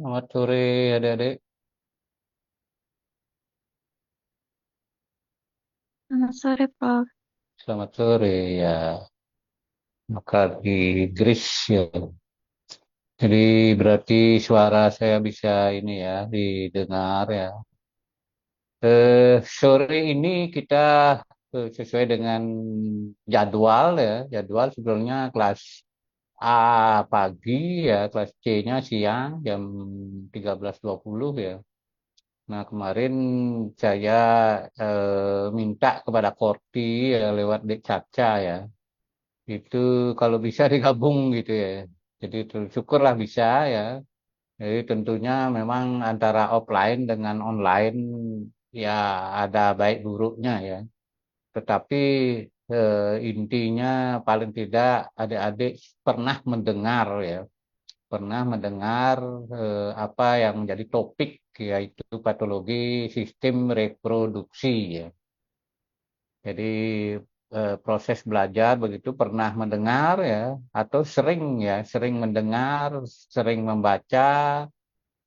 Selamat sore adik-adik. Selamat sore, Prof. Selamat sore ya. Maka di Gris ya. Jadi berarti suara saya bisa ini ya didengar ya. Sore ini kita sesuai dengan jadwal ya. Jadwal sebetulnya kelas A pagi ya, kelas C-nya siang jam 13.20 ya. Nah, kemarin saya minta kepada Korti ya, lewat Dek Caca ya. Itu kalau bisa digabung gitu ya. Jadi syukurlah bisa ya. Jadi tentunya memang antara offline dengan online ya ada baik buruknya ya. Tetapi intinya paling tidak adik-adik pernah mendengar ya, pernah mendengar apa yang menjadi topik yaitu patologi sistem reproduksi ya. Jadi proses belajar begitu pernah mendengar ya atau sering ya, sering mendengar, sering membaca,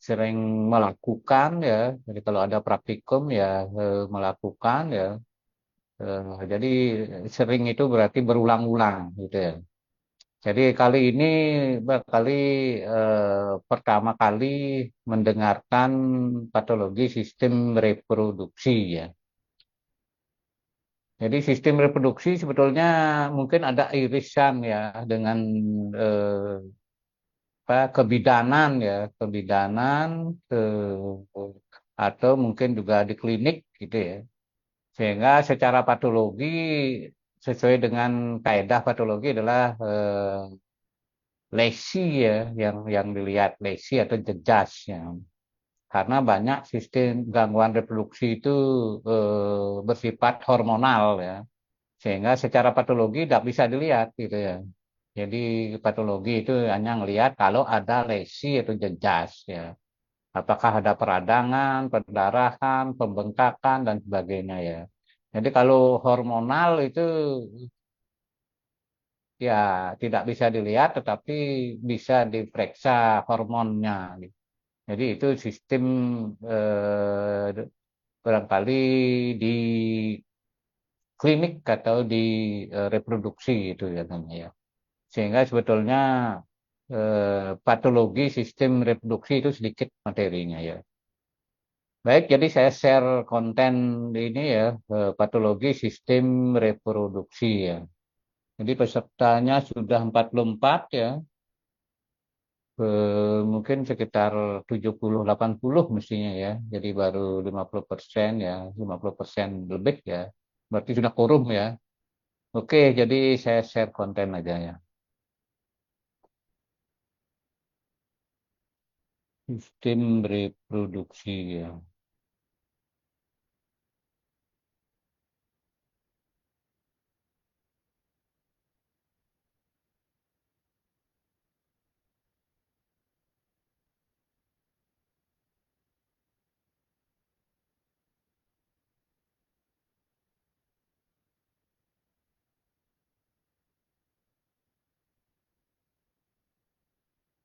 sering melakukan ya. Jadi kalau ada praktikum ya melakukan ya. Jadi sering itu berarti berulang-ulang gitu ya. Jadi kali ini kali pertama kali mendengarkan patologi sistem reproduksi ya. Jadi sistem reproduksi sebetulnya mungkin ada irisan ya dengan eh, kebidanan ya, kebidanan atau mungkin juga di klinik gitu ya. Sehingga secara patologi sesuai dengan kaedah patologi adalah lesi ya yang dilihat lesi atau jejas ya. Karena banyak sistem gangguan reproduksi itu bersifat hormonal ya. Sehingga secara patologi tidak bisa dilihat gitu ya. Jadi patologi itu hanya melihat kalau ada lesi atau jejas ya. Apakah ada peradangan, perdarahan, pembengkakan dan sebagainya ya. Jadi kalau hormonal itu ya tidak bisa dilihat tetapi bisa diperiksa hormonnya gitu. Jadi itu sistem barangkali di klinik atau di reproduksi itu ya namanya ya. Sehingga sebetulnya patologi sistem reproduksi itu sedikit materinya ya. Baik, jadi saya share konten ini ya, patologi sistem reproduksi ya. Jadi pesertanya sudah 44 ya, mungkin sekitar 70-80 mestinya ya. Jadi baru 50% ya, 50% lebih ya. Berarti sudah quorum ya. Oke, jadi saya share konten aja ya. Sistem reproduksi ya.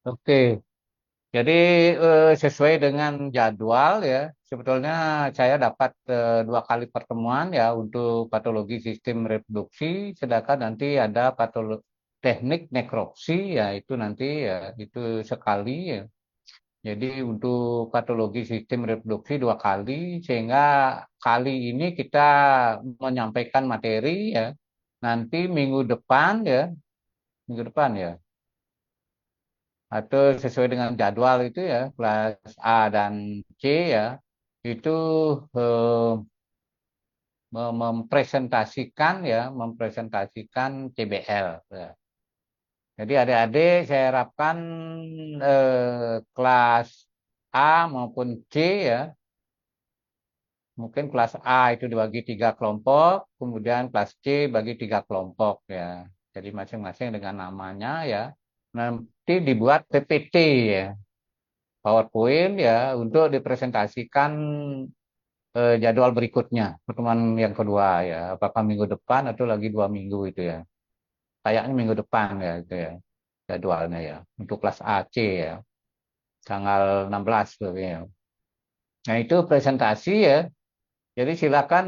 Oke, jadi sesuai dengan jadwal ya, sebetulnya saya dapat 2 kali pertemuan ya untuk patologi sistem reproduksi, sedangkan nanti ada patologi teknik nekropsi ya itu nanti ya itu sekali ya. Jadi untuk patologi sistem reproduksi 2 kali, sehingga kali ini kita menyampaikan materi ya. Nanti minggu depan ya, atau sesuai dengan jadwal itu ya, kelas A dan C ya, itu eh, mempresentasikan CBL. Ya. Jadi adik-adik saya harapkan kelas A maupun C ya. Mungkin kelas A itu dibagi 3 kelompok, kemudian kelas C bagi 3 kelompok ya. Jadi masing-masing dengan namanya ya. Nanti dibuat PPT ya, PowerPoint ya untuk dipresentasikan jadwal berikutnya, pertemuan yang kedua ya. Apakah minggu depan atau lagi 2 minggu itu ya. Kayaknya minggu depan ya itu ya jadwalnya ya untuk kelas A C ya. tanggal 16 tuh, ya. Nah, itu presentasi ya. Jadi silakan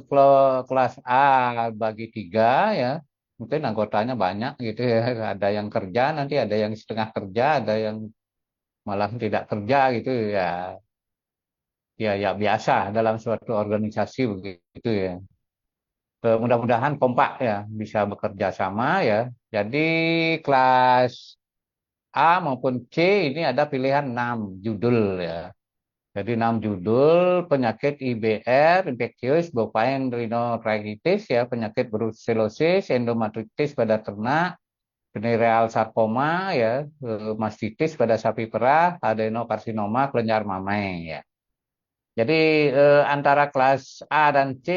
kalau kelas A bagi 3 ya. Mungkin anggotanya banyak gitu ya. Ada yang kerja nanti, ada yang setengah kerja, ada yang malah tidak kerja gitu ya. Ya, ya biasa dalam suatu organisasi begitu ya. Mudah-mudahan kompak ya, bisa bekerja sama ya. Jadi kelas A maupun C ini ada pilihan 6 judul ya. Jadi 6 judul penyakit IBR, infeksius, bovine rhinotracheosis ya, penyakit brucellosis, endometriosis pada ternak, venereal sarcoma ya, mastitis pada sapi perah, adenokarsinoma kelenjar mamai ya. Jadi antara kelas A dan C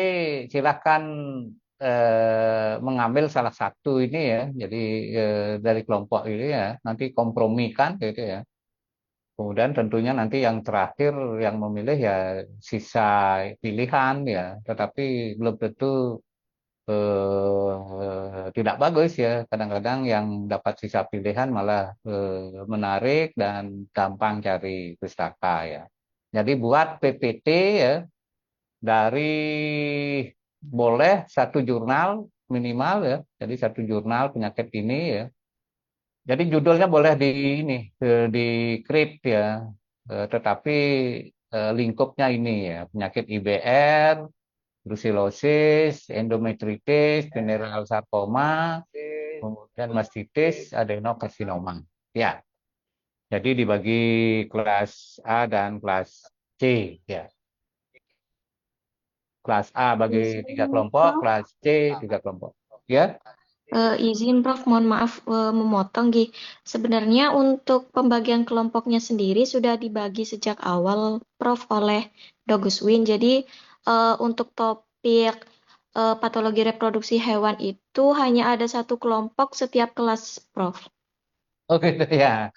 silahkan mengambil salah satu ini ya. Jadi dari kelompok ini ya, nanti kompromikan gitu ya. Kemudian tentunya nanti yang terakhir yang memilih ya sisa pilihan ya, tetapi belum tentu tidak bagus ya. Kadang-kadang yang dapat sisa pilihan malah menarik dan gampang cari pustaka ya. Jadi buat PPT ya dari boleh satu jurnal minimal ya. Jadi satu jurnal penyakit ini ya. Jadi judulnya boleh di ini di create ya. Tetapi lingkupnya ini ya, penyakit IBR, brucellosis, endometritis, venereal sarcoma, kemudian mastitis, adenokarsinoma. Ya, jadi dibagi kelas A dan kelas C ya. Kelas A bagi 3 Izin, kelompok, Prof. kelas C 3 kelompok. Ya, Izin, Prof. Mohon maaf memotong, Gi. Sebenarnya untuk pembagian kelompoknya sendiri sudah dibagi sejak awal, Prof. oleh Dogus Win. Jadi untuk topik patologi reproduksi hewan itu hanya ada satu kelompok setiap kelas, Prof. oh gitu ya.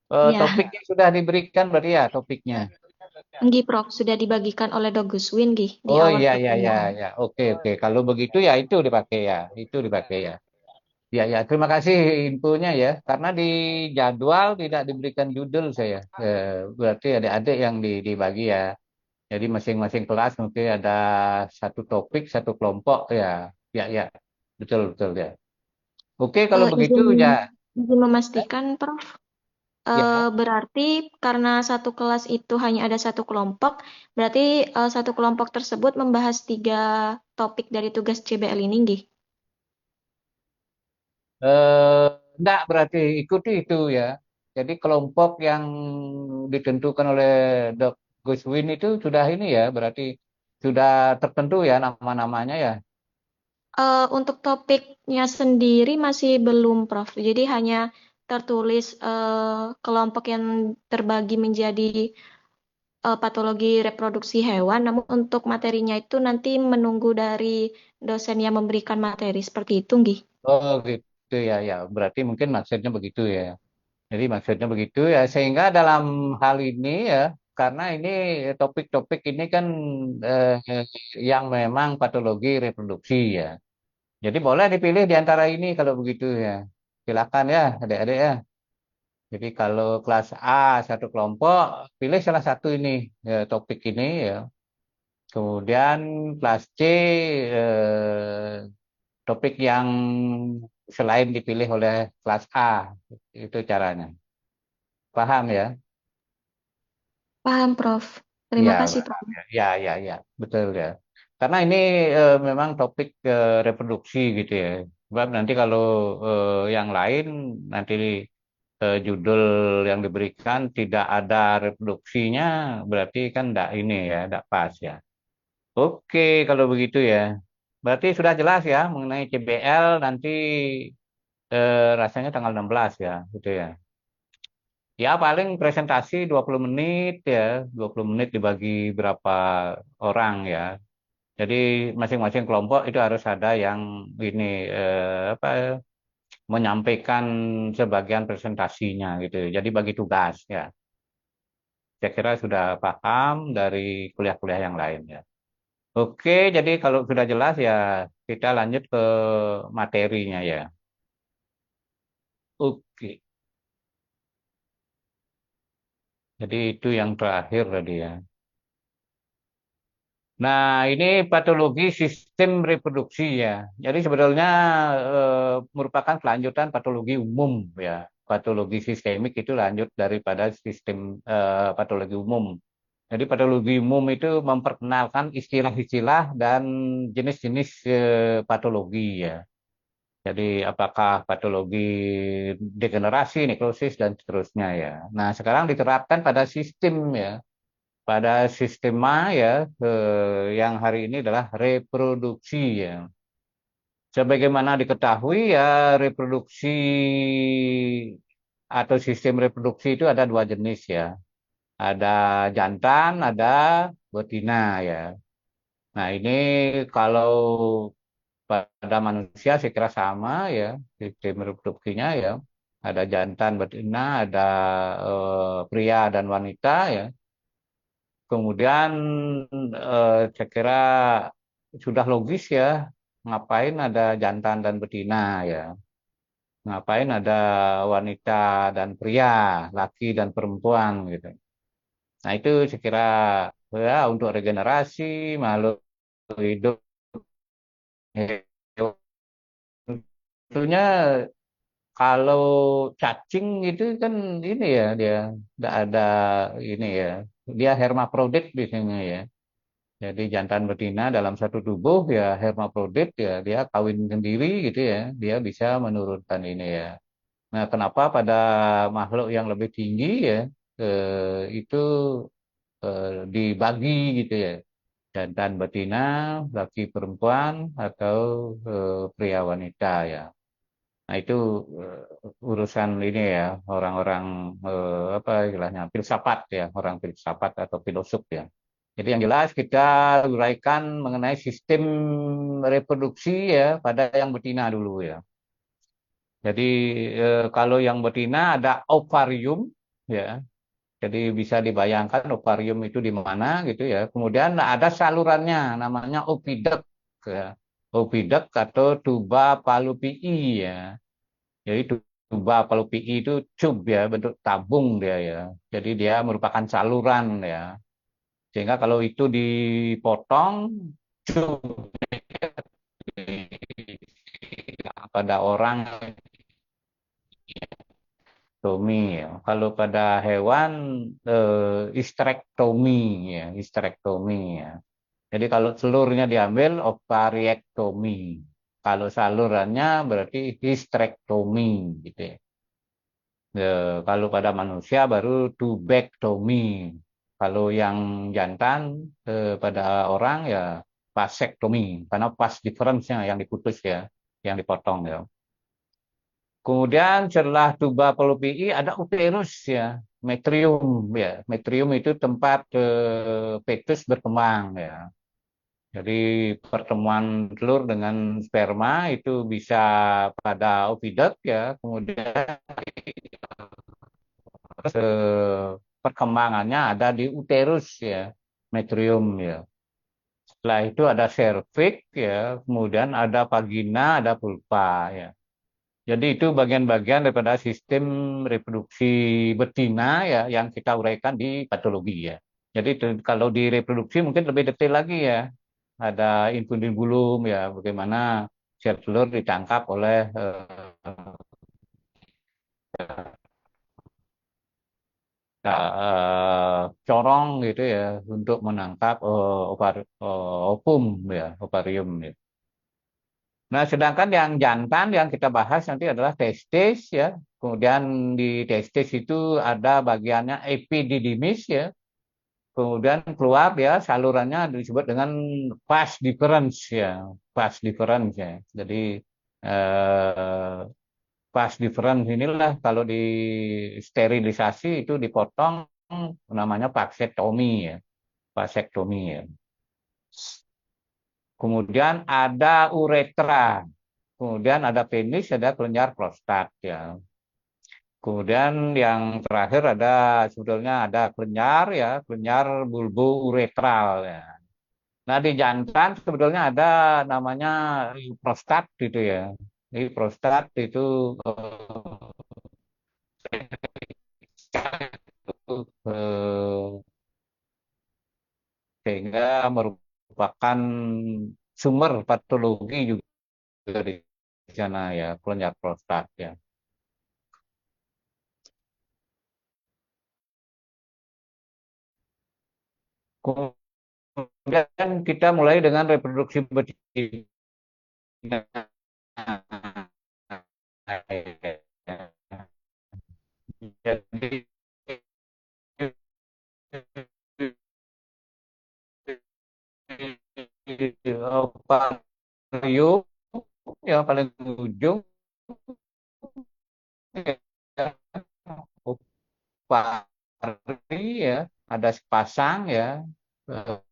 Ya, Topiknya sudah diberikan berarti ya topiknya. Gi, Prof. Sudah dibagikan oleh Dogus Win, Gi, di Oh awal iya iya iya pertemuan. ya. Oke oke. Kalau begitu ya itu dipakai ya. Itu dipakai ya. Ya ya. Terima kasih infonya ya. Karena di jadwal tidak diberikan judul saya. Berarti adik-adik yang dibagi ya. Jadi masing-masing kelas mungkin ada satu topik, satu kelompok ya. Ya ya. Betul betul ya. Oke kalau begitu Izin, ya. izin memastikan, Prof. Ya. Berarti karena satu kelas itu hanya ada satu kelompok, berarti satu kelompok tersebut membahas tiga topik dari tugas CBL ini, Nggih. Enggak berarti ikuti itu ya. Jadi kelompok yang ditentukan oleh Dok Guswin itu sudah ini ya, berarti sudah tertentu ya nama-namanya ya. Untuk topiknya sendiri masih belum, Prof. Jadi hanya tertulis kelompok yang terbagi menjadi patologi reproduksi hewan, namun untuk materinya itu nanti menunggu dari dosen yang memberikan materi seperti itu, Nggih. Oh gitu ya, ya. Berarti mungkin maksudnya begitu ya. Jadi maksudnya begitu ya, sehingga dalam hal ini ya, karena ini topik-topik ini kan eh, yang memang patologi reproduksi ya. Jadi boleh dipilih di antara ini kalau begitu ya. Silakan ya, adik-adik ya. Jadi kalau kelas A satu kelompok, pilih salah satu ini ya, topik ini ya. Kemudian kelas C topik yang selain dipilih oleh kelas A, itu caranya. Paham ya? Paham, Prof. Ya, Terima kasih, Prof. ya, ya, ya, betul ya. Karena ini memang topik reproduksi gitu ya. Sebab nanti kalau yang lain nanti judul yang diberikan tidak ada reproduksinya, berarti kan tidak ini ya, tidak pas ya. Oke, kalau begitu ya. Berarti sudah jelas ya mengenai CBL nanti rasanya tanggal 16 ya, gitu ya. Ya paling presentasi 20 menit ya, 20 menit dibagi berapa orang ya. Jadi masing-masing kelompok itu harus ada yang ini apa menyampaikan sebagian presentasinya gitu. Jadi bagi tugas ya. Saya kira sudah paham dari kuliah-kuliah yang lain ya. Oke, jadi kalau sudah jelas ya kita lanjut ke materinya ya. Oke. Jadi itu yang terakhir tadi ya. Nah, ini patologi sistem reproduksi ya. Jadi sebetulnya merupakan kelanjutan patologi umum ya. Patologi sistemik itu lanjut daripada sistem patologi umum. Jadi patologi umum itu memperkenalkan istilah-istilah dan jenis-jenis patologi ya. Jadi apakah patologi degenerasi, nekrosis dan seterusnya ya. Nah, sekarang diterapkan pada sistem ya, pada sistema ya yang hari ini adalah reproduksi ya. Sebagaimana diketahui ya reproduksi atau sistem reproduksi itu ada dua jenis ya. Ada jantan, ada betina ya. Nah ini kalau pada manusia saya kira sama ya sistem reproduksinya ya. Ada jantan, betina, ada pria dan wanita ya. Kemudian saya kira sudah logis ya, ngapain ada jantan dan betina ya, ngapain ada wanita dan pria, laki dan perempuan gitu. Nah itu saya kira ya untuk regenerasi makhluk hidup hewan. Tentunya kalau cacing itu kan ini ya dia tidak ada ini ya, dia hermafrodit biasanya ya. Jadi jantan betina dalam satu tubuh ya hermafrodit ya dia kawin sendiri gitu ya, dia bisa menurunkan ini ya. Nah, kenapa pada makhluk yang lebih tinggi ya itu dibagi gitu ya, jantan betina, laki perempuan atau pria wanita ya. Nah, itu urusan ini ya orang-orang apa istilahnya filsafat ya, orang filsafat atau filosof ya. Jadi yang jelas kita uraikan mengenai sistem reproduksi ya pada yang betina dulu ya. Jadi kalau yang betina ada ovarium ya. Jadi bisa dibayangkan ovarium itu di mana gitu ya. Kemudian ada salurannya namanya oviduk ya. Oviduk atau tuba palupii ya. Jadi tuba palupii itu tube ya, bentuk tabung dia ya. Jadi dia merupakan saluran ya. Sehingga kalau itu dipotong pada orang tomi ya. Kalau pada hewan histerektomi ya, histerektomi ya. Jadi kalau telurnya diambil ovariektomi. Kalau salurannya berarti histerektomi gitu ya. Kalau pada manusia baru tubektomi. Kalau yang jantan pada orang ya vasektomi karena vas difference-nya yang diputus ya, yang dipotong ya. Kemudian setelah tuba palupii ada uterus ya, metrium ya. Metrium itu tempat fetus berkembang ya. Jadi pertemuan telur dengan sperma itu bisa pada oviduct ya, kemudian perkembangannya ada di uterus ya, metrium ya. Setelah itu ada serviks ya, kemudian ada vagina, ada vulva ya. Jadi itu bagian-bagian daripada sistem reproduksi betina ya yang kita uraikan di patologi ya. Jadi kalau di reproduksi mungkin lebih detail lagi ya. Ada infundibulum ya, bagaimana sel telur ditangkap oleh corong gitu ya untuk menangkap ovum ya, ovarium ya. Nah, sedangkan yang jantan yang kita bahas nanti adalah testis ya. Kemudian di testis itu ada bagiannya epididymis ya. Kemudian keluar ya salurannya disebut dengan vas deferens ya, vas deferens ya. Jadi eh, vas deferens inilah kalau di sterilisasi itu dipotong namanya vasektomi ya, vasektomi ya. Kemudian ada uretra, kemudian ada penis, ada kelenjar prostat ya. Kemudian yang terakhir ada sebetulnya ada kelenjar ya, kelenjar bulbo uretral ya. Nah di jantan sebetulnya ada namanya prostat gitu ya. Ini prostat itu merupakan sumber patologi juga di sana ya, kelenjar prostat ya. Kemudian kita mulai dengan reproduksi betina. Jadi ovarium yang paling ujung ya, ovari ya, ada sepasang ya. Kalau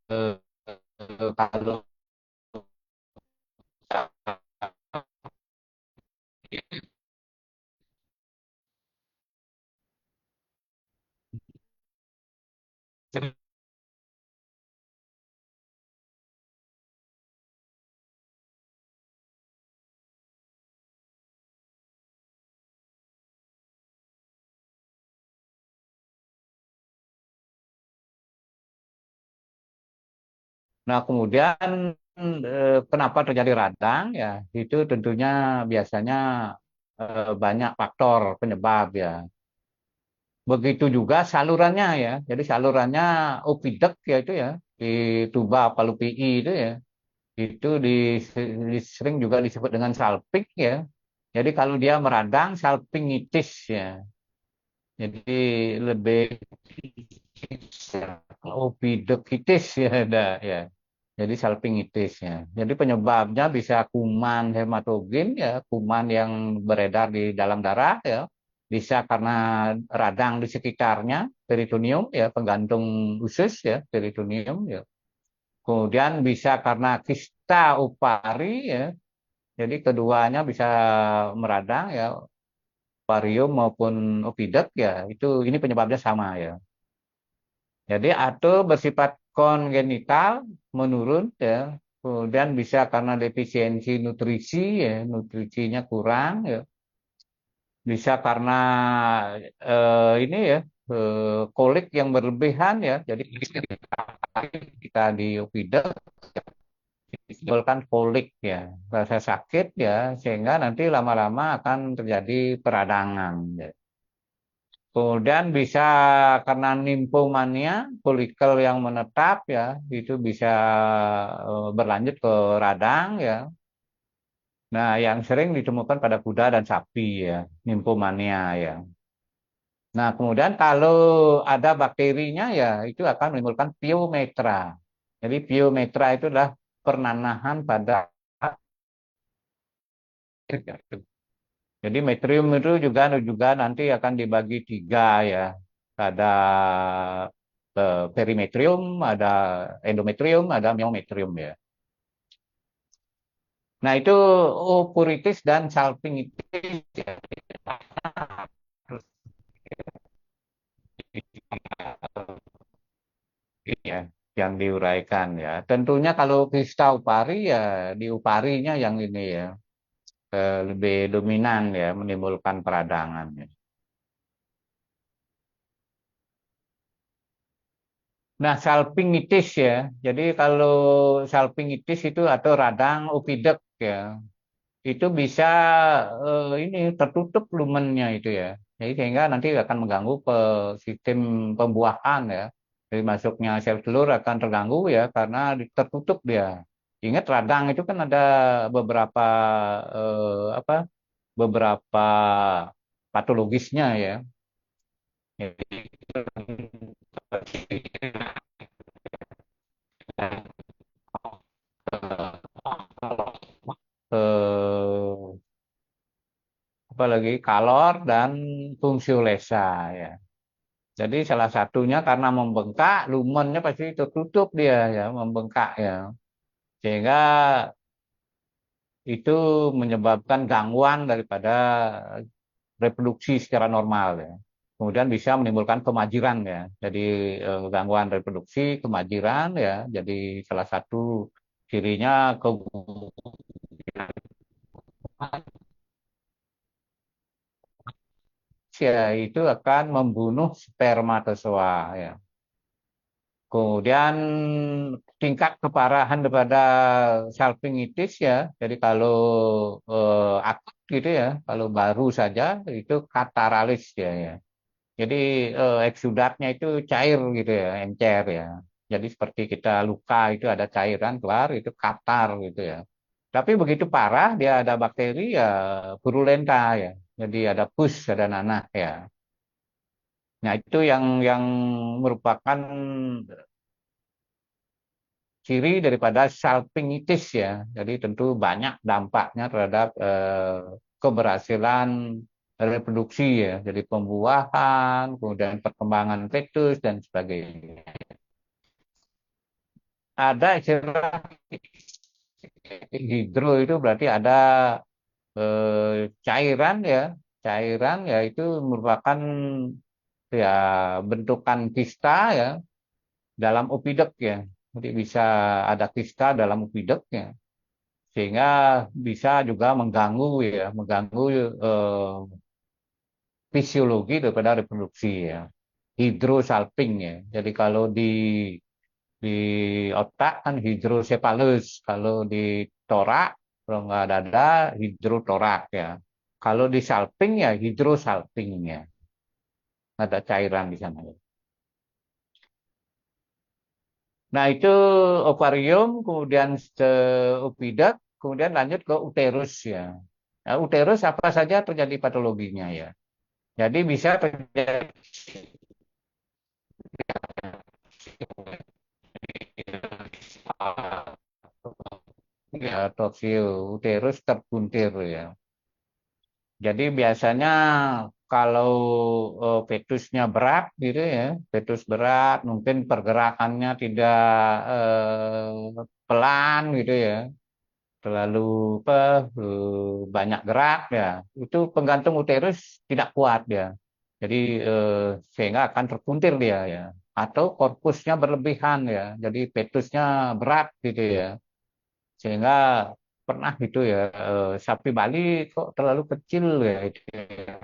nah, kemudian kenapa terjadi radang ya? Itu tentunya biasanya banyak faktor penyebab ya. Begitu juga salurannya ya. Jadi salurannya opidek ya itu ya di tuba Fallopi itu ya. Itu sering juga disebut dengan salping ya. Jadi kalau dia meradang salpingitis ya. Jadi lebih opidekitis ya ada ya. Jadi salpingitis ya. Jadi penyebabnya bisa kuman hematogen ya, kuman yang beredar di dalam darah ya. Bisa karena radang di sekitarnya, peritoneum ya, penggantung usus ya, peritoneum ya. Kemudian bisa karena kista ovari ya. Jadi keduanya bisa meradang ya, ovarium maupun opidek ya. Ini penyebabnya sama ya. Jadi atau bersifat kongenital menurun ya, kemudian bisa karena defisiensi nutrisi ya, nutrisinya kurang ya, bisa karena ini ya kolik yang berlebihan ya, jadi kita di opida menimbulkan kolik ya, rasa sakit ya, sehingga nanti lama-lama akan terjadi peradangan. Ya. Kemudian bisa karena nymphomania, folikel yang menetap ya, itu bisa berlanjut ke radang ya. Nah, yang sering ditemukan pada kuda dan sapi ya, nymphomania ya. Nah, kemudian kalau ada bakterinya ya, itu akan menimbulkan pyometra. Jadi pyometra itu adalah pernanahan pada. Jadi metrium itu juga juga nanti akan dibagi tiga ya. Ada perimetrium, ada endometrium, ada myometrium ya. Nah itu puritis dan salpingitis ya. Ya, yang diuraikan ya. Tentunya kalau kista upari ya di uparinya yang ini ya lebih dominan ya menimbulkan peradangan ya. Nah, salpingitis ya. Jadi kalau salpingitis itu atau radang opidek ya, itu bisa ini tertutup lumennya itu ya. Jadi sehingga nanti akan mengganggu sistem pembuahan ya. Jadi masuknya sel telur akan terganggu ya karena tertutup dia. Ingat radang itu kan ada beberapa apa? Beberapa patologisnya ya. Jadi, eh, apalagi kalor dan fungsiolesa ya. Jadi salah satunya karena membengkak, lumennya pasti tertutup dia ya, membengkak ya. Sehingga itu menyebabkan gangguan daripada reproduksi secara normal ya. Kemudian bisa menimbulkan kemajiran ya. Jadi gangguan reproduksi, kemajiran ya. Jadi salah satu cirinya ya itu akan membunuh spermatozoa ya. Kemudian tingkat keparahan daripada salpingitis ya. Jadi kalau akut gitu ya, kalau baru saja itu kataralis ya. Ya. Jadi eksudatnya itu cair gitu ya, encer ya. Jadi seperti kita luka itu ada cairan keluar itu katar gitu ya. Tapi begitu parah dia ada bakteri ya purulenta ya. Jadi ada pus, ada nanah ya. Nah itu yang merupakan ciri daripada salpingitis ya. Jadi tentu banyak dampaknya terhadap keberhasilan reproduksi ya. Jadi pembuahan, kemudian perkembangan fetus dan sebagainya. Ada istilah hidro itu berarti ada cairan ya. Cairan ya itu merupakan ya bentukan kista ya dalam opidek ya. Jadi bisa ada kista dalam opidek ya. Sehingga bisa juga mengganggu ya, mengganggu fisiologi daripada reproduksi ya. Hidrosalping ya. Jadi kalau di otak kan hidrosepalus, kalau di torak, kalau nggak ada hidrotorak ya. Kalau di salping ya hidrosalping ya. Ada cairan di sana ya. Nah itu ovarium, kemudian oviduct, kemudian lanjut ke uterus ya. Nah, uterus apa saja terjadi patologinya ya. Jadi bisa terjadi ya, toksio uterus terbuntir ya. Jadi biasanya kalau fetusnya berat gitu ya, fetus berat, mungkin pergerakannya tidak pelan gitu ya, terlalu apa, banyak gerak ya, itu penggantung uterus tidak kuat ya. Jadi sehingga akan terpuntir dia ya, atau korpusnya berlebihan ya, jadi fetusnya berat gitu ya, sehingga pernah gitu ya sapi Bali kok terlalu kecil ya itu ya.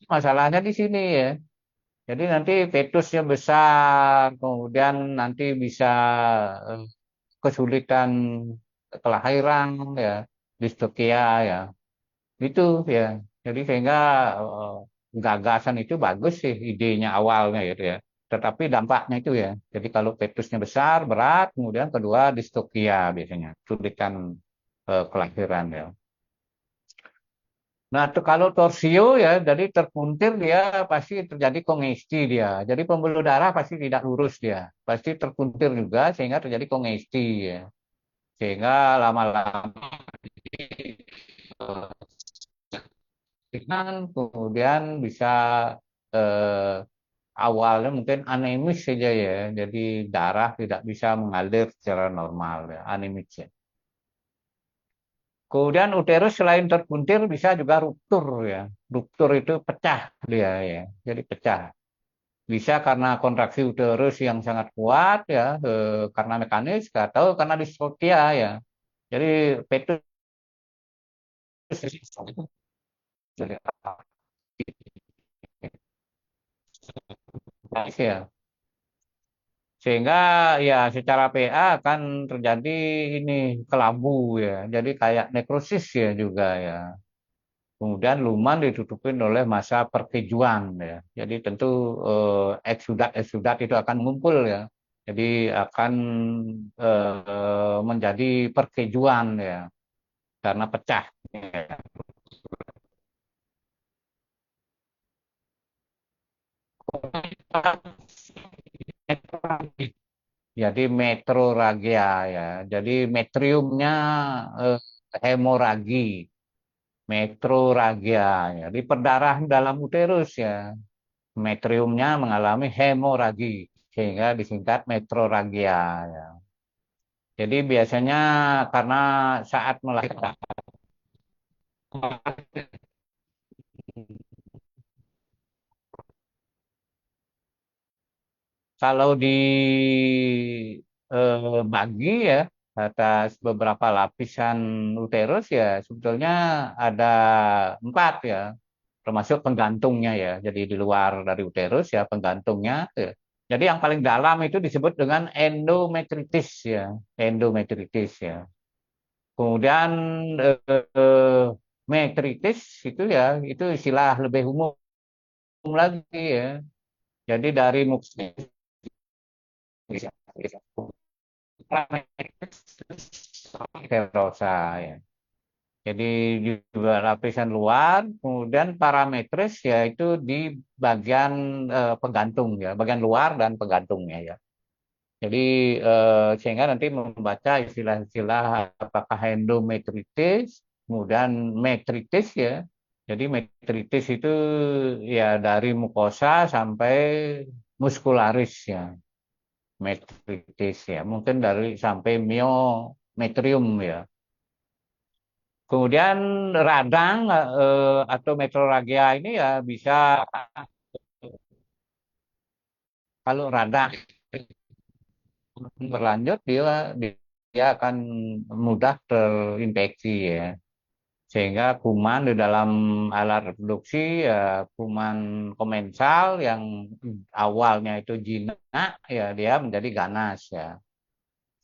Masalahnya di sini ya. Jadi nanti fetusnya besar, kemudian nanti bisa eh, kesulitan kelahiran ya, distokia ya. Itu ya. Jadi sehingga eh, gagasan itu bagus sih idenya awalnya gitu ya. Tetapi dampaknya itu ya. Jadi kalau fetusnya besar, berat, kemudian kedua distokia biasanya, kesulitan kelahiran ya. Nah, kalau torsio ya, jadi terpuntir dia pasti terjadi kongesti dia. Jadi pembuluh darah pasti tidak lurus dia. Pasti terpuntir juga sehingga terjadi kongesti ya. Sehingga lama-lama ringan, kemudian bisa eh, awalnya mungkin anemis saja ya. Jadi darah tidak bisa mengalir secara normal ya, anemis ya. Kemudian uterus selain terpuntir bisa juga ruptur ya. Ruptur itu pecah dia ya. Jadi pecah. Bisa karena kontraksi uterus yang sangat kuat ya, karena mekanis atau karena distokia ya. Jadi fetus ya. Sehingga ya secara PA akan terjadi ini kelabu ya. Jadi kayak nekrosis ya juga ya. Kemudian luman ditutupin oleh massa perkejuan ya. Jadi tentu eksudat itu akan mengumpul ya. Jadi akan menjadi perkejuan ya karena pecah. Ya. Jadi metroragia ya. Jadi metriumnya eh, hemoragi, metroragia ya. Di perdarahan dalam uterus ya. Metriumnya mengalami hemoragi sehingga disingkat metroragia ya. Jadi biasanya karena saat melahirkan kalau di bagi ya atas beberapa lapisan uterus ya sebetulnya ada 4 ya, termasuk penggantungnya ya. Jadi di luar dari uterus ya penggantungnya. Ya. Jadi yang paling dalam itu disebut dengan endometritis ya, endometritis ya. Kemudian metritis itu ya itu istilah lebih umum lagi ya. Jadi dari serosa ya. Jadi di lapisan luar, kemudian parametris yaitu di bagian penggantung ya, bagian luar dan penggantungnya ya. Jadi sehingga nanti membaca istilah-istilah apakah endometritis, kemudian metritis ya. Jadi metritis itu ya dari mukosa sampai muskularis ya, metritis ya. Mungkin dari sampai myometrium ya. Kemudian radang atau metrorragia ini ya bisa kalau radang berlanjut dia akan mudah terinfeksi ya. Sehingga kuman di dalam alat reproduksi ya kuman komensal yang awalnya itu jinak ya dia menjadi ganas ya.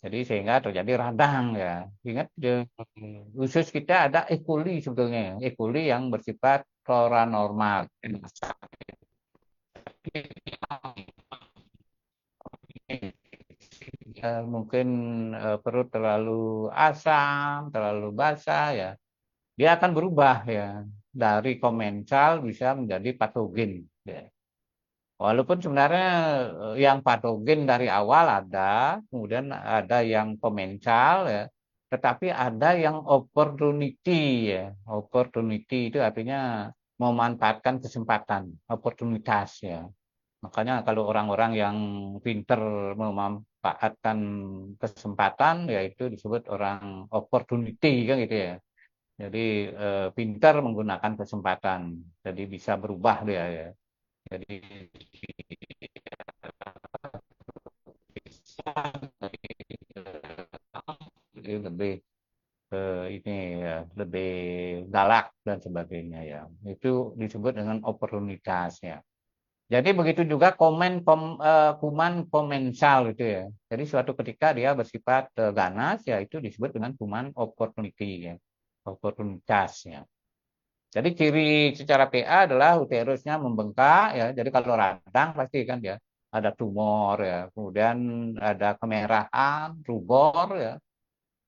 Jadi sehingga terjadi radang ya. Ingat usus kita ada E. coli sebetulnya, E. coli yang bersifat flora normal. Mungkin perut terlalu asam, terlalu basah ya, dia akan berubah ya dari komensal bisa menjadi patogen. Ya. Walaupun sebenarnya yang patogen dari awal ada, kemudian ada yang komensal ya, tetapi ada yang opportunity ya. Opportunity itu artinya memanfaatkan kesempatan, oportunitas ya. Makanya kalau orang-orang yang pinter memanfaatkan kesempatan, yaitu disebut orang opportunity kan gitu ya. Jadi pintar menggunakan kesempatan, jadi bisa berubah dia ya. Jadi lebih ini ya, lebih galak dan sebagainya ya. Itu disebut dengan oportunitas ya. Jadi begitu juga kuman komensal gitu ya. Jadi suatu ketika dia bersifat ganas ya itu disebut dengan kuman opportunity ya. Oportunitas ya. Jadi ciri secara PA adalah uterusnya membengkak ya. Jadi kalau radang pasti kan ya ada tumor ya. Kemudian ada kemerahan, rubor ya.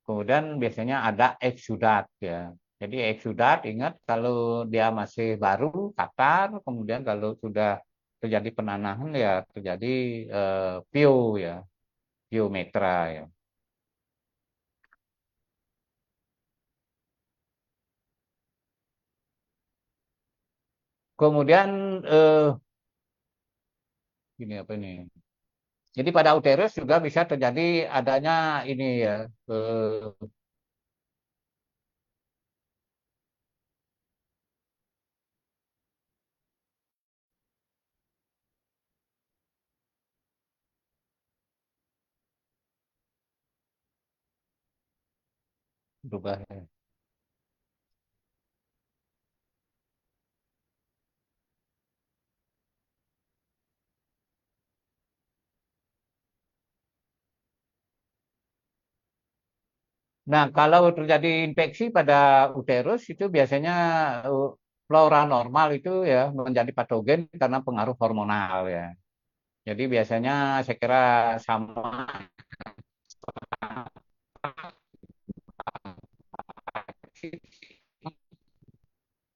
Kemudian biasanya ada eksudat ya. Jadi eksudat ingat kalau dia masih baru katar, kemudian kalau sudah terjadi penanahan ya terjadi pio ya, piometra ya. Kemudian ini apa ini? Jadi pada uterus juga bisa terjadi adanya ini ya berubah. Ya. Nah, kalau terjadi infeksi pada uterus itu biasanya uh, flora normal itu ya menjadi patogen karena pengaruh hormonal ya. Jadi biasanya saya kira sama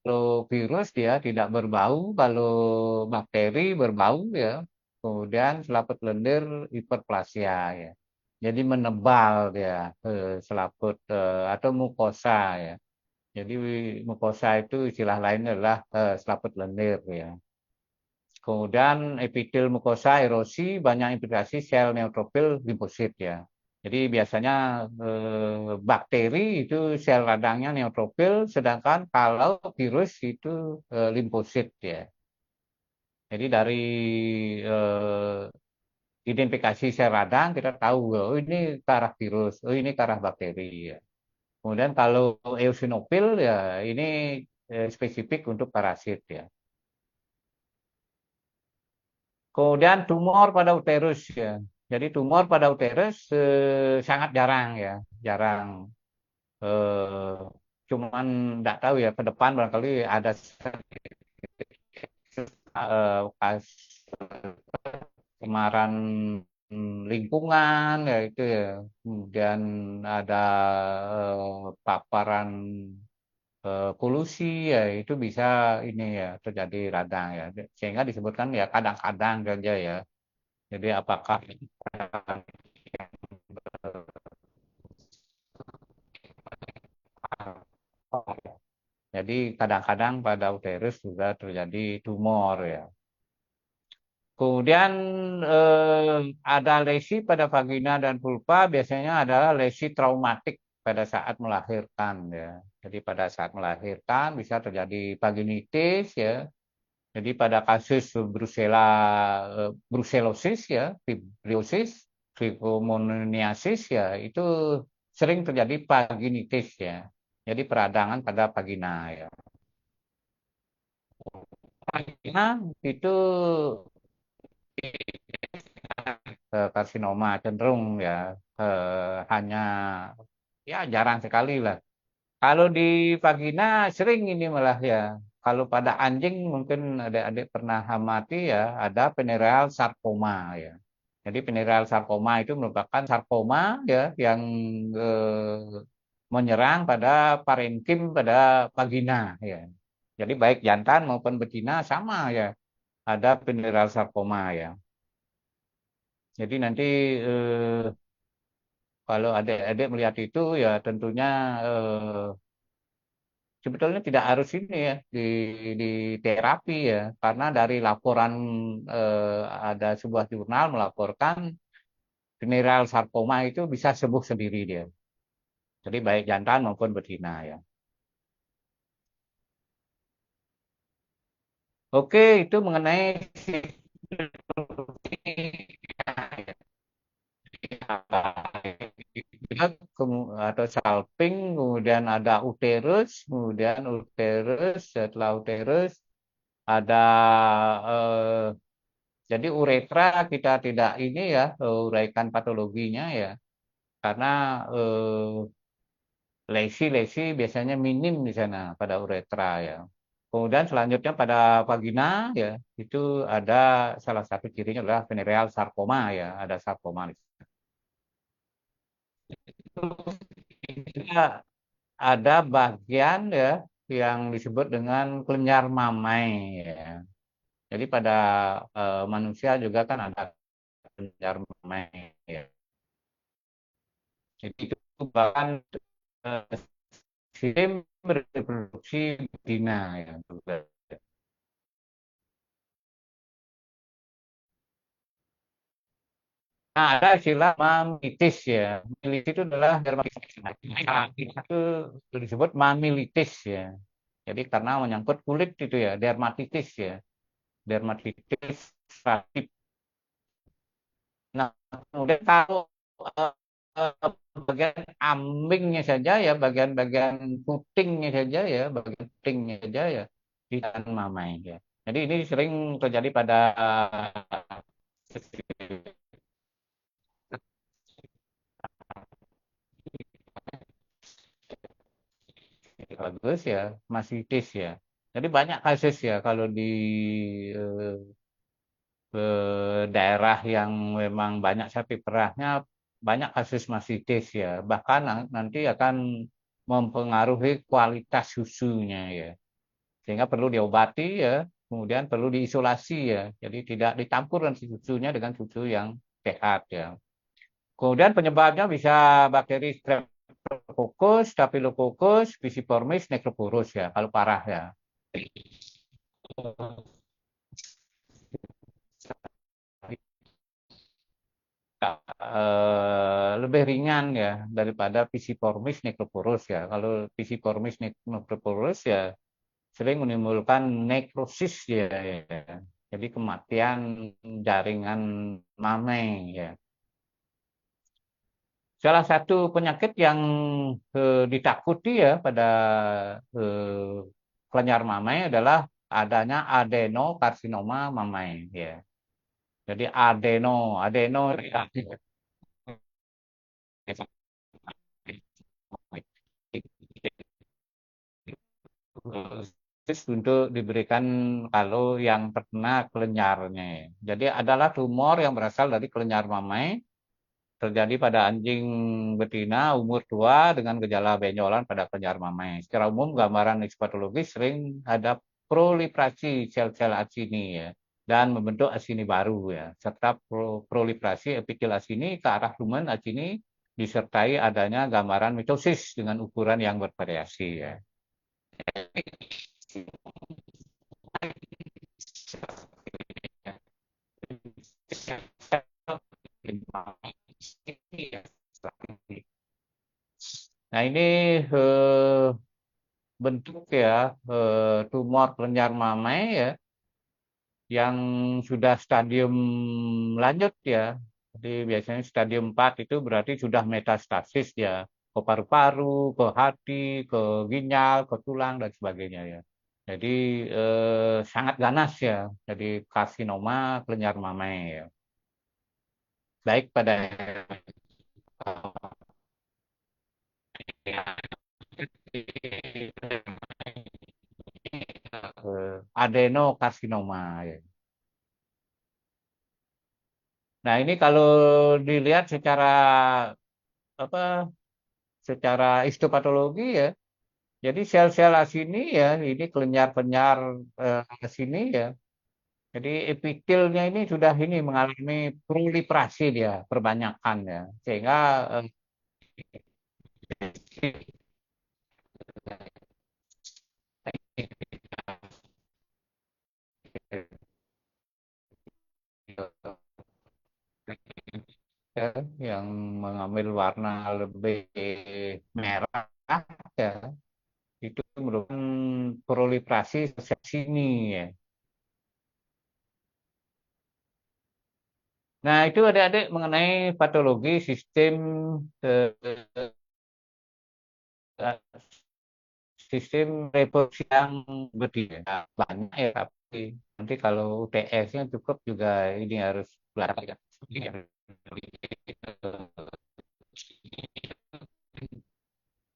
kalau virus dia tidak berbau, kalau bakteri berbau ya. Kemudian selaput lendir hiperplasia ya. Jadi menebal dia selaput atau mukosa ya. Jadi mukosa itu istilah lain adalah selaput lendir ya. Kemudian epitel mukosa erosi banyak implikasi sel neutrofil limfosit ya. Jadi biasanya bakteri itu sel radangnya neutrofil, sedangkan kalau virus itu limfosit ya. Jadi dari identifikasi sel radang, kita tahu, oh ini ke arah virus, oh ini ke arah bakteri. Ya. Kemudian kalau eosinofil ya ini spesifik untuk parasit ya. Kemudian tumor pada uterus ya. Jadi tumor pada uterus sangat jarang ya, jarang. Eh, Cuman tidak tahu ya ke depan barangkali ada kas cemaran lingkungan ya itu ya. Kemudian ada paparan polusi ya itu bisa ini ya terjadi radang ya. Sehingga disebutkan ya kadang-kadang saja ya. Jadi apakah jadi kadang-kadang pada uterus juga terjadi tumor ya. Kemudian ada lesi pada vagina dan vulva biasanya adalah lesi traumatik pada saat melahirkan ya. Jadi pada saat melahirkan bisa terjadi vaginitis ya. Jadi pada kasus brucellosis ya, fibriosis, trichomoniasis ya itu sering terjadi vaginitis ya. Jadi peradangan pada vagina ya. Vagina itu karsinoma cenderung ya hanya ya jarang sekali lah. Kalau di vagina sering ini malah ya. Kalau pada anjing mungkin adik-adik pernah amati ya ada venereal sarcoma ya. Jadi venereal sarcoma itu merupakan sarkoma ya yang menyerang pada parenkim pada vagina ya. Jadi baik jantan maupun betina sama ya ada venereal sarcoma ya. Jadi nanti eh, kalau adik-adik melihat itu ya tentunya sebetulnya tidak harus ini ya di terapi ya karena dari laporan ada sebuah jurnal melaporkan venereal sarkoma itu bisa sembuh sendiri dia. Jadi baik jantan maupun betina ya. Oke, itu mengenai atau salping, kemudian ada uterus, kemudian uterus, setelah uterus ada eh, jadi uretra kita tidak ini ya uraikan patologinya ya karena lesi-lesi biasanya minim di sana pada uretra ya. Kemudian selanjutnya pada vagina ya itu ada salah satu cirinya adalah venereal sarcoma ya, ada sarcoma. Kita ada bagian ya yang disebut dengan kelenjar mamai ya. Jadi pada manusia juga kan ada kelenjar mamai ya. Jadi itu bahkan eh, sistem reproduksi betina ya. Nah, ada istilah mamitis ya. Mamitis itu adalah dermatitis. Nah, itu disebut mamilitis ya. Jadi karena menyangkut kulit itu ya, dermatitis ya. Dermatitis reaktif. Nah, kemudian kalau eh, bagian ambingnya saja ya, bagian-bagian putingnya saja ya, bagian putingnya saja ya, di dalam mamai ya. Jadi ini sering terjadi pada bagus ya, masitis ya. Jadi banyak kasus ya kalau di eh, daerah yang memang banyak sapi perahnya, banyak kasus masitis ya. Bahkan nanti akan mempengaruhi kualitas susunya ya. Sehingga perlu diobati ya, kemudian perlu diisolasi ya. Jadi tidak dicampur nanti susunya dengan susu yang sehat ya. Kemudian penyebabnya bisa bakteri Streptococcus, Staphylococcus, Pisiformis, Necroporus ya, kalau parah ya. Lebih ringan ya daripada Pisiformis necroporus ya. Kalau Pisiformis necroporus ya sering menimbulkan nekrosis ya. Ya. Jadi kematian jaringan mamai ya. Salah satu penyakit yang ditakuti ya pada eh, kelenjar mamai adalah adanya adenokarsinoma mamai ya. Jadi adeno ya. Khusus untuk diberikan kalau yang terkena kelenjarnya. Jadi adalah tumor yang berasal dari kelenjar mamai terjadi pada anjing betina umur tua dengan gejala benjolan pada kelenjar mamai. Secara umum gambaran histopatologis sering ada proliferasi sel-sel asini ya dan membentuk asini baru ya serta proliferasi epitel asini ke arah lumen asini disertai adanya gambaran mitosis dengan ukuran yang bervariasi ya. Nah ini bentuk ya tumor kelenjar mamai ya yang sudah stadium lanjut ya. Jadi biasanya stadium 4 itu berarti sudah metastasis ya ke paru-paru, ke hati, ke ginjal, ke tulang dan sebagainya ya. Jadi sangat ganas ya. Jadi karsinoma kelenjar mamai ya. Baik pada adenokarsinoma ya. Nah, ini kalau dilihat secara apa secara histopatologi ya. Jadi sel-sel asini ya, ini kelenjar-kelenjar asini ya. Jadi epitelnya ini sudah ini mengalami proliferasi dia, perbanyakan ya. Sehingga ya, yang mengambil warna lebih merah ya, itu merupakan proliferasi sel sini ya. Nah, itu adik-adik mengenai patologi sistem eh, eh, sistem reproduksi yang berbeda. Banyak ya, tapi nanti kalau UTS-nya cukup juga ini harus belajar ya.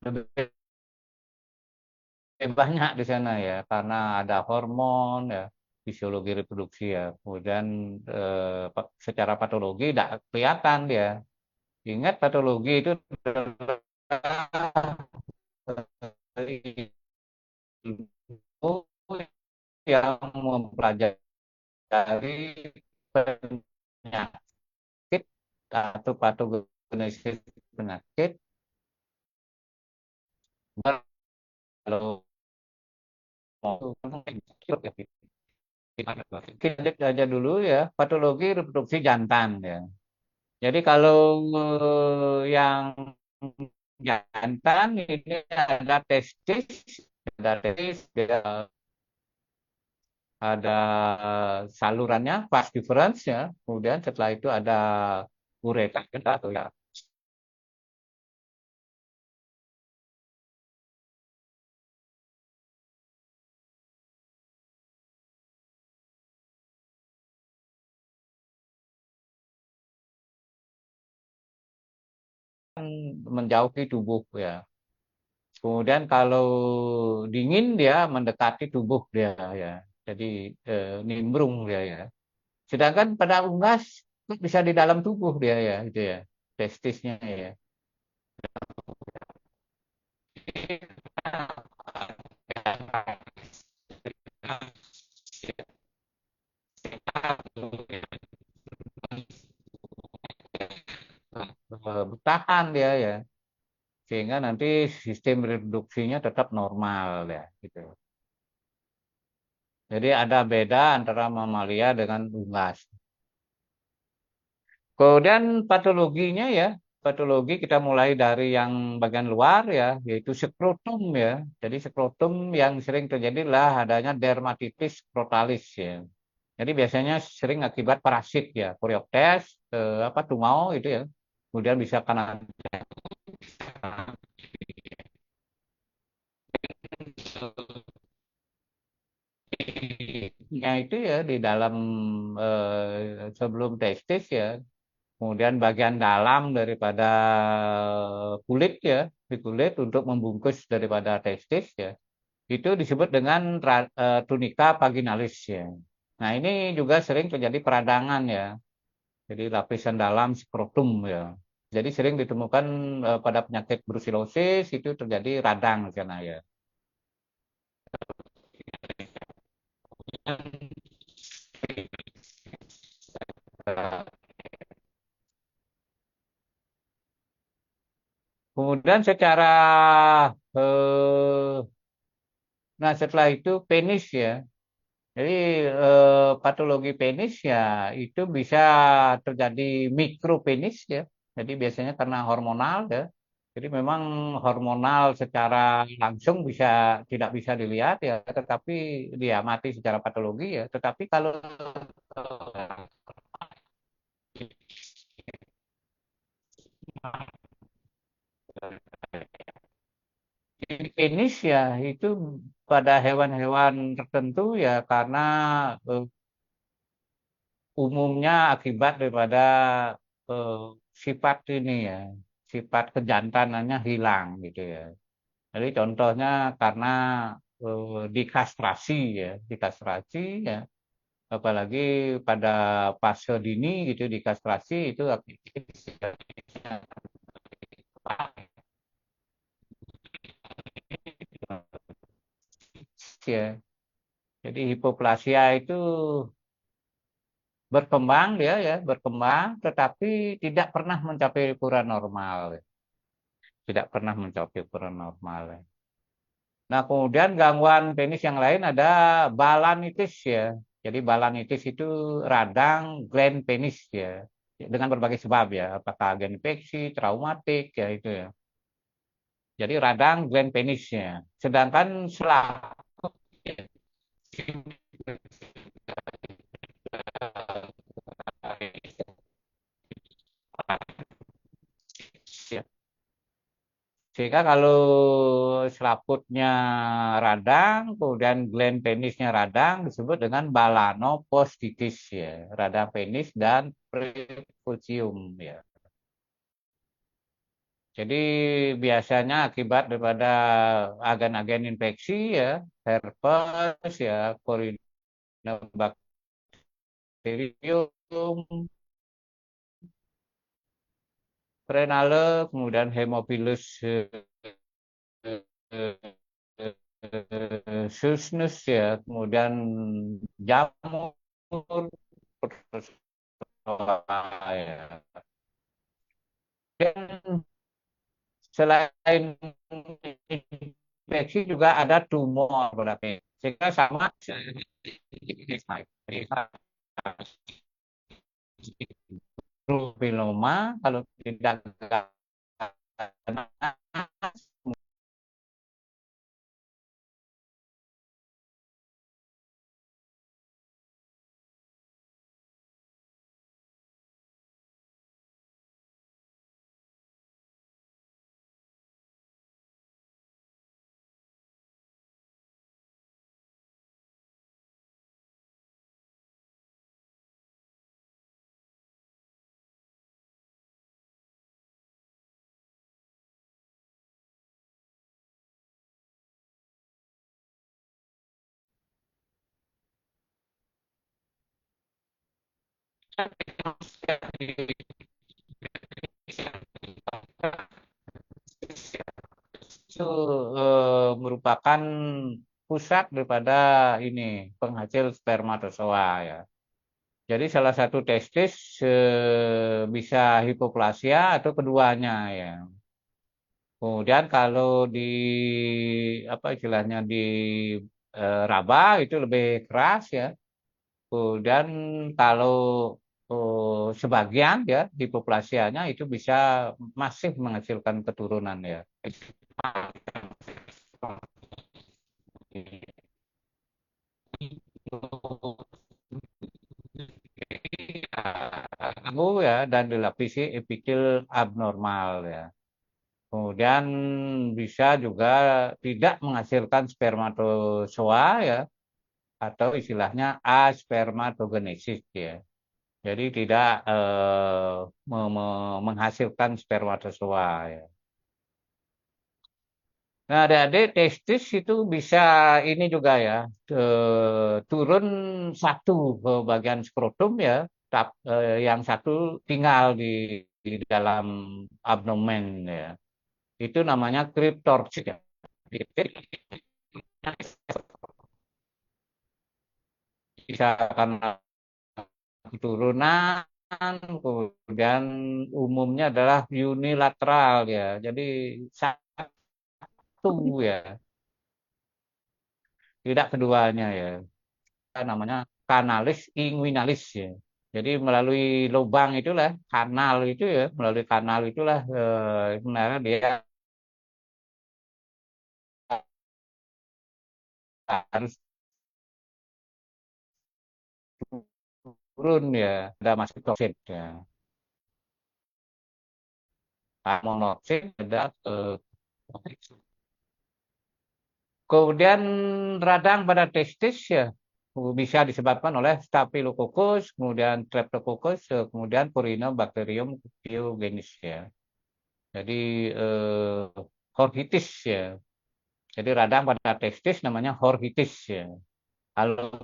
Lebih banyak di sana ya, karena ada hormon ya, fisiologi reproduksi ya. Kemudian secara patologi tidak kelihatan dia. Ingat patologi itu ilmu yang mempelajari penyakit atau patogenesis penyakit. Kalau mau kita lihat aja dulu ya patologi reproduksi jantan ya. Jadi kalau yang jantan ini ada testis, ada salurannya, vas difference ya. Kemudian setelah itu ada uretra atau ya menjauhi tubuh ya. Kemudian kalau dingin dia mendekati tubuh dia ya. Jadi nimbrung dia ya. Sedangkan pada unggas bisa di dalam tubuh dia ya, itu ya, testisnya ya. Bertahan dia ya, sehingga nanti sistem reproduksinya tetap normal ya, gitu. Jadi ada beda antara mamalia dengan unggas. Kemudian patologinya ya, patologi kita mulai dari yang bagian luar ya, yaitu skrotum ya. Jadi skrotum yang sering terjadi lah adanya dermatitis scrotalis ya. Jadi biasanya sering akibat parasit ya, Coreoptes, apa tungau itu ya. Kemudian bisa karena ya itu ya di dalam sebelum testis ya. Kemudian bagian dalam daripada kulit ya, di kulit untuk membungkus daripada testis ya. Itu disebut dengan tunika vaginalis ya. Nah, ini juga sering terjadi peradangan ya. Jadi lapisan dalam skrotum ya. Jadi sering ditemukan pada penyakit brusilosis itu terjadi radang di sana ya. Kemudian secara eh, nah setelah itu penis ya. Jadi patologi penis ya itu bisa terjadi mikropenis ya. Jadi biasanya karena hormonal ya. Jadi memang hormonal secara langsung tidak bisa dilihat ya, tetapi diamati secara patologi ya. Tetapi kalau penis ya itu pada hewan-hewan tertentu ya karena eh, umumnya akibat daripada eh, sifat ini ya, sifat kejantanannya hilang gitu ya. Jadi contohnya karena dikastrasi ya, dikastrasi ya, apalagi pada fase dini gitu dikastrasi itu ya. Jadi hipoplasia itu berkembang dia ya, berkembang tetapi tidak pernah mencapai ukuran normal, ya. Tidak pernah mencapai ukuran normal. Ya. Nah, kemudian gangguan penis yang lain ada balanitis ya. Jadi balanitis itu radang gland penis ya. Dengan berbagai sebab ya, apakah agen infeksi, traumatik ya itu ya. Jadi radang gland penisnya. Sedangkan selaput ya. Sehingga kalau selaputnya radang, kemudian gland penisnya radang, disebut dengan balanopostitis ya, radang penis dan prepucium ya. Jadi biasanya akibat daripada agen-agen infeksi ya, herpes ya, Corynebacterium, renale, kemudian Haemophilus Susnus ya, kemudian jamur, ya. Dan selain infeksi juga ada tumor berarti. Sehingga sama filoma kalau tidak itu merupakan pusat daripada ini penghasil spermatozoa ya. Jadi salah satu testis bisa hipoplasia atau keduanya ya. Kemudian kalau di apa istilahnya di raba itu lebih keras ya. Kemudian kalau sebagian ya hipoplasianya itu bisa masih menghasilkan keturunan ya. abu ya dan dilapisi epitel abnormal ya. Kemudian bisa juga tidak menghasilkan spermatozoa ya atau istilahnya aspermatogenesis ya. Jadi tidak menghasilkan spermatozoa ya. Nah, adik-adik testis itu bisa ini juga ya turun satu ke bagian skrotum ya, yang satu tinggal di dalam abdomen ya. Itu namanya kriptorchik ya. Bisa karena keturunan, kemudian umumnya adalah unilateral ya. Jadi satu ya, tidak keduanya ya. Namanya kanalis inguinalis ya. Jadi melalui lubang itulah, kanal itu ya, melalui kanal itulah sebenarnya dia harus turun ya, ada masuk toksin ya. Nah, monoksin ada kemudian radang pada testis ya bisa disebabkan oleh Staphylococcus, kemudian Streptococcus, kemudian Purinobacterium pyogenes ya. Jadi horhitis ya. Jadi radang pada testis namanya horhitis ya. Kalau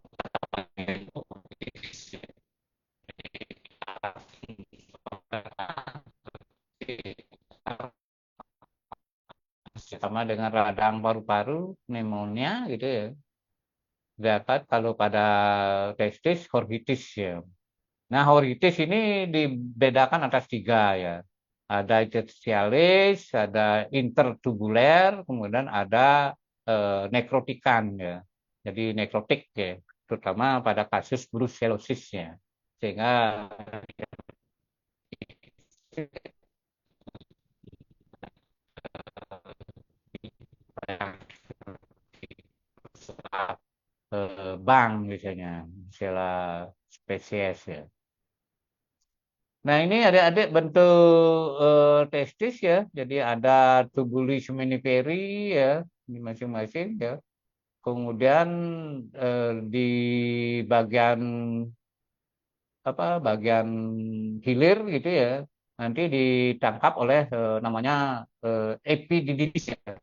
sama dengan radang paru-paru, pneumonia gitu ya. Dapat kalau pada testis horhitis ya. Nah, horitis ini dibedakan atas tiga ya. Ada interstitialis, ada intertubuler, kemudian ada nekrotikan ya. Jadi nekrotik ya, terutama pada kasus brucellosis ya. Sehingga bank biasanya, istilah spesies ya. Nah, ini adik-adik bentuk testis ya. Jadi ada tubuli seminiferi ya di masing-masing ya. Kemudian di bagian apa bagian hilir gitu ya nanti ditangkap oleh namanya epididis ya.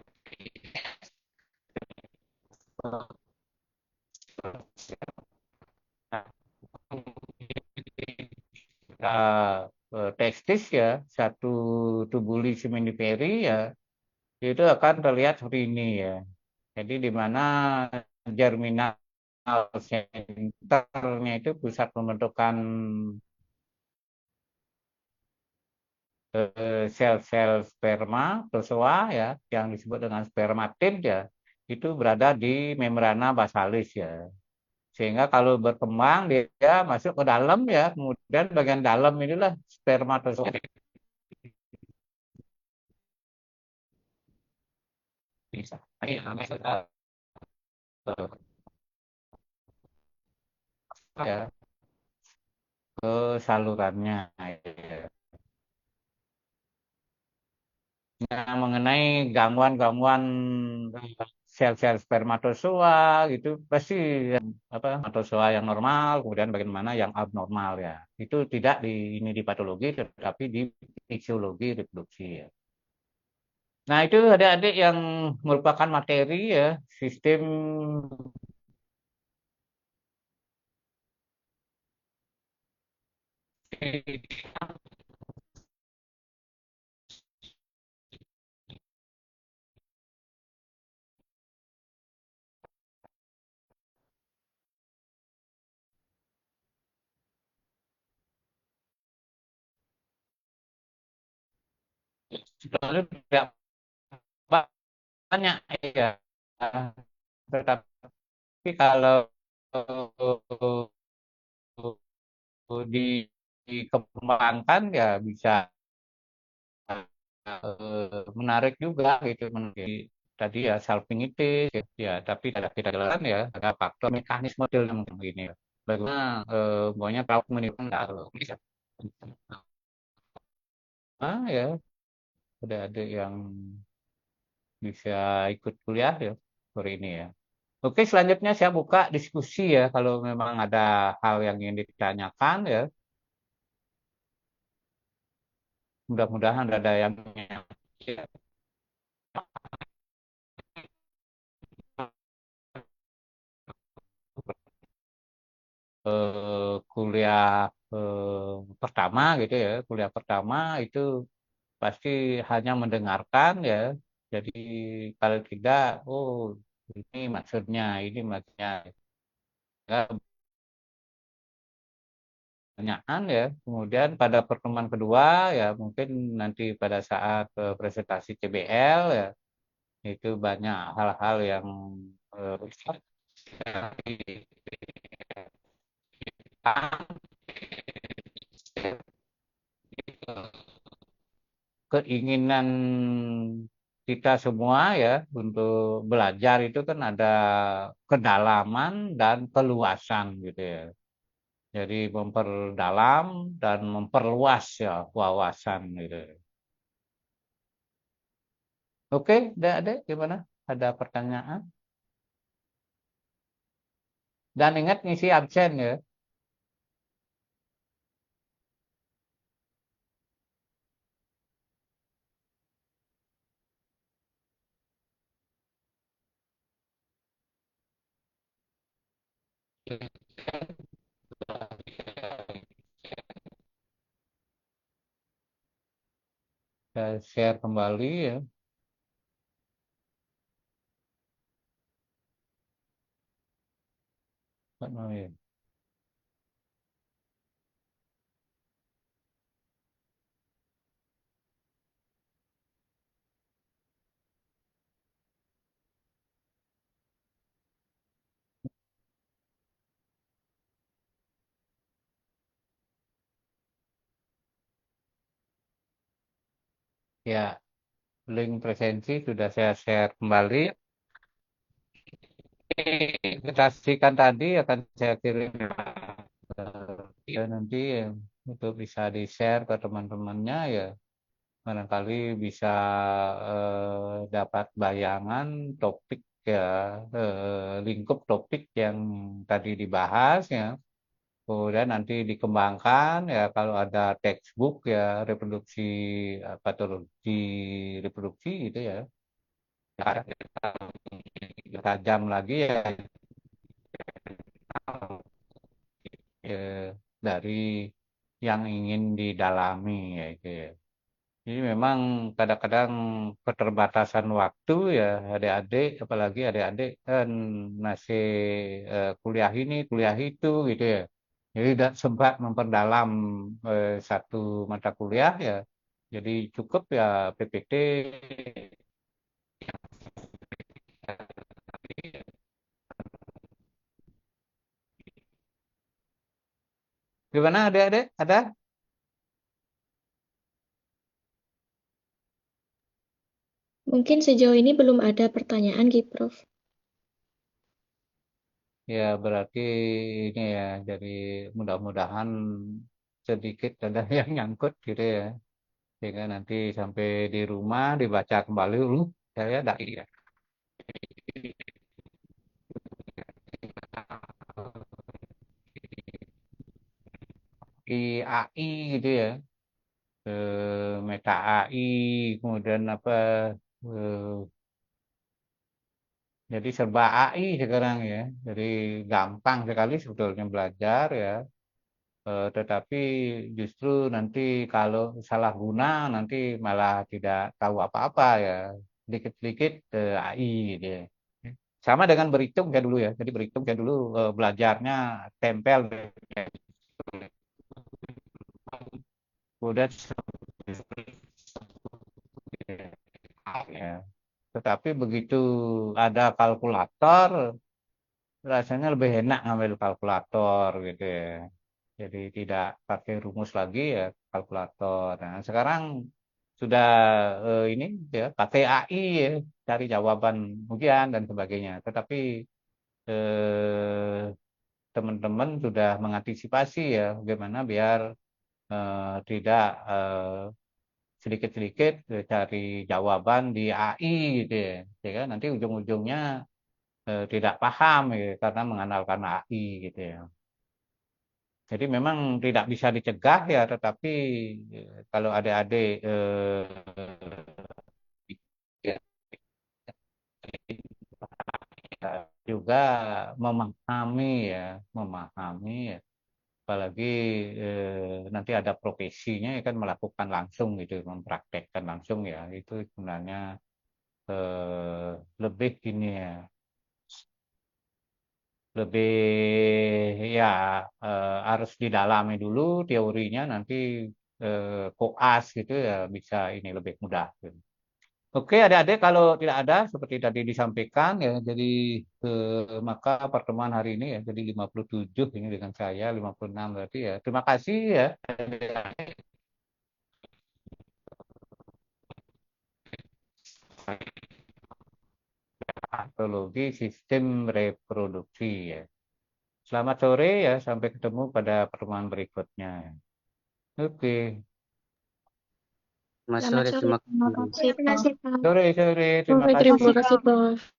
Nah, testis ya satu tubuli seminiferi ya itu akan terlihat seperti ini ya. Jadi di mana germinal centernya itu pusat pembentukan sel-sel sperma, prozoa ya, yang disebut dengan spermatid ya, itu berada di membrana basalis ya. Sehingga kalau berkembang dia masuk ke dalam ya, kemudian bagian dalam inilah spermatozoa bisa. Ya, ke salurannya. Ya. Nah, mengenai gangguan-gangguan sel-sel spermatozoa gitu pasti apa spermatozoa yang normal kemudian bagaimana yang abnormal ya itu tidak ini di patologi tetapi di fisiologi reproduksi ya. Nah itu adik-adik yang merupakan materi ya sistem sebetulnya tidak banyak ya tetapi kalau dikembangkan ya bisa menarik juga gitu tadi ya salpingitis ya tapi tidak tidak jalan ya ada faktor mekanisme dalam begini ya. bagaimana pokoknya kalau menimbang bisa. Ya ada adik yang bisa ikut kuliah ya sore ini ya. Oke, selanjutnya saya buka diskusi ya kalau memang ada hal yang ingin ditanyakan ya. Mudah-mudahan ada yang kuliah pertama gitu ya. Kuliah pertama itu pasti hanya mendengarkan ya. Jadi kalau tidak, oh ini maksudnya ya, pertanyaan ya. Kemudian pada pertemuan kedua ya mungkin nanti pada saat presentasi CBL ya itu banyak hal-hal yang bisa keinginan kita semua ya untuk belajar itu kan ada kedalaman dan keluasan gitu ya. Jadi memperdalam dan memperluas ya wawasan gitu. Oke, Dek, gimana? Ada pertanyaan? Dan ingat ngisi absen ya. Saya share kembali ya. Ya, link presensi sudah saya share kembali. Presentasikan tadi akan saya kirim ya nanti ya, untuk bisa di-share ke teman-temannya ya. Barangkali bisa dapat bayangan topik ya, lingkup topik yang tadi dibahas ya. Kemudian nanti dikembangkan ya kalau ada textbook ya reproduksi patologi reproduksi gitu ya. Tajam lagi ya dari yang ingin didalami ya itu ya. Jadi memang kadang-kadang keterbatasan waktu ya adik-adik, apalagi adik-adik kan masih kuliah ini, kuliah itu gitu ya. Jadi tidak sempat memperdalam satu mata kuliah ya. Jadi cukup ya PPT. Gimana adik-adik? Ada? Mungkin sejauh ini belum ada pertanyaan, Ki, Prof. Ya berarti ini ya. Jadi mudah-mudahan sedikit ada yang nyangkut gitu ya. Sehingga nanti sampai di rumah dibaca kembali dulu saya ada ya AI gitu ya meta AI kemudian apa eh, jadi serba AI sekarang ya jadi gampang sekali sebetulnya belajar ya. Tetapi justru nanti kalau salah guna nanti malah tidak tahu apa-apa ya dikit-dikit AI gitu ya. Sama dengan berhitung kayak dulu ya. Jadi berhitung kayak dulu belajarnya tempel udah ya. Tetapi begitu ada kalkulator, rasanya lebih enak ngambil kalkulator gitu ya. Jadi tidak pakai rumus lagi ya kalkulator. Nah, sekarang sudah ini ya pakai AI ya cari jawaban ujian dan sebagainya. Tetapi eh, teman-teman sudah mengantisipasi ya bagaimana biar tidak sedikit-sedikit cari jawaban di AI gitu ya. Sehingga nanti ujung-ujungnya tidak paham ya, karena mengandalkan AI gitu ya. Jadi memang tidak bisa dicegah ya, tetapi kalau adik-adik juga memahami ya, memahami ya. Apalagi nanti ada profesinya ya kan melakukan langsung gitu, mempraktekkan langsung ya, itu sebenarnya lebih gini ya, lebih ya harus didalami dulu teorinya, nanti koas gitu ya bisa ini lebih mudah gitu. Oke, adik-adik, kalau tidak ada seperti tadi disampaikan ya, jadi maka pertemuan hari ini ya jadi 57 ini dengan saya 56 berarti ya. Terima kasih ya patologi sistem reproduksi ya. Selamat sore ya, sampai ketemu pada pertemuan berikutnya. Oke, Mas Selamat sore, sore, terima terima kasih. kasih, Prof. sore sore, terima Terima kasih. kasih, Prof.